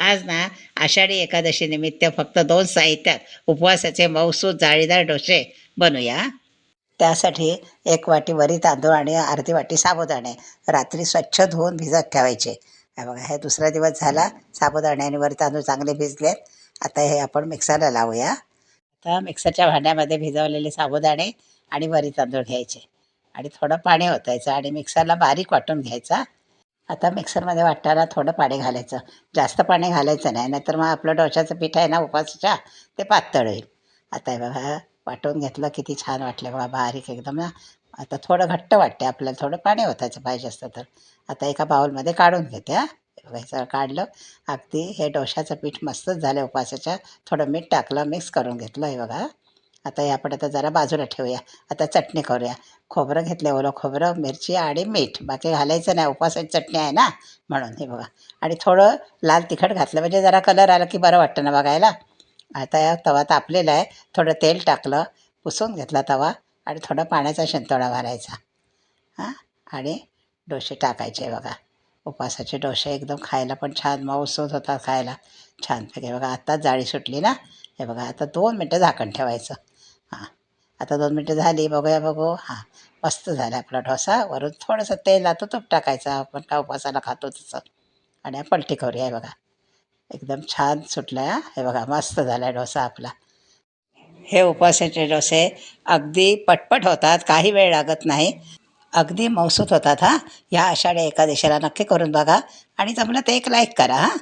आज ना आषाढी एकादशी निमित्त फक्त 2 साहित्यात उपवासाचे मऊसूत जाळीदार डोसे बनवूया. त्यासाठी 1 वाटी वरी तांदूळ आणि अर्धी वाटी साबुदाणे रात्री स्वच्छ धुवून भिजत ठेवायचे. हे बघा, हे दुसरा दिवस झाला. साबुदाणे आणि वरी तांदूळ चांगले भिजलेत. आता हे आपण मिक्सरला लावूया. आता मिक्सरच्या भांड्यामध्ये भिजवलेले साबुदाणे आणि वरी तांदूळ घ्यायचे आणि थोडं पाणी ओतायचं आणि मिक्सरला बारीक वाटून घ्यायचा. आता मिक्सरमध्ये वाटताना थोडं पाणी घालायचं. जास्त पाणी घालायचं नाही, नाहीतर मग आपलं डोश्याचं पीठ आहे ना उपवासाच्या, ते पातळ होईल. आता हे बघा, वाटून घेतलं. किती छान वाटलं बघा, बारीक एकदम ना. आता थोडं घट्ट वाटते आपल्याला, थोडं पाणी ओतायचं पाहिजे असतं तर. आता एका बाउलमध्ये काढून घेते हां. हे बघा, हे सगळं काढलं. अगदी हे डोश्याचं पीठ मस्तच झालं उपवासाच्या. थोडं मीठ टाकलं, मिक्स करून घेतलं. हे बघा, आता हे आपण आता जरा बाजूला ठेवूया. आता चटणी करूया. खोबरं घेतलं, ओलं खोबरं, मिरची आणि मीठ. बाकी घालायचं नाही, उपवासाची चटणी आहे ना म्हणून. हे बघा, आणि थोडं लाल तिखट घातलं म्हणजे जरा कलर आला की बरं वाटतं ना बघायला. आता या तवा तापलेला आहे. थोडं तेल टाकलं, पुसून घेतला तवा आणि थोडा पाण्याचा शिंतोडा भरायचा हां. आणि डोसे टाकायचे बघा. उपवासाचे डोसे एकदम खायला पण छान मऊसूत होतात खायला छानपैकी. बघा, आत्ताच जाळी सुटली ना. हे बघा, आता 2 मिनटं झाकण ठेवायचं. हां, आता 2 मिनटं झाली. बघूया, बघू. हां, मस्त झाला आपला डोसा. वरून थोडंसं तेल आता तूप टाकायचं, आपण का उपवासाला खातो तसं. आणि पलटी करूया. हे बघा, एकदम छान सुटलं आहे. हे बघा, मस्त झाला आहे डोसा आपला. हे उपवासाचे डोसे अगदी पटपट होतात, काही वेळ लागत नाही, अगदी मौसूत होतात हां. ह्या आषाढी एकादशीला नक्की करून बघा आणि जमलं तर एक लाईक करा हां.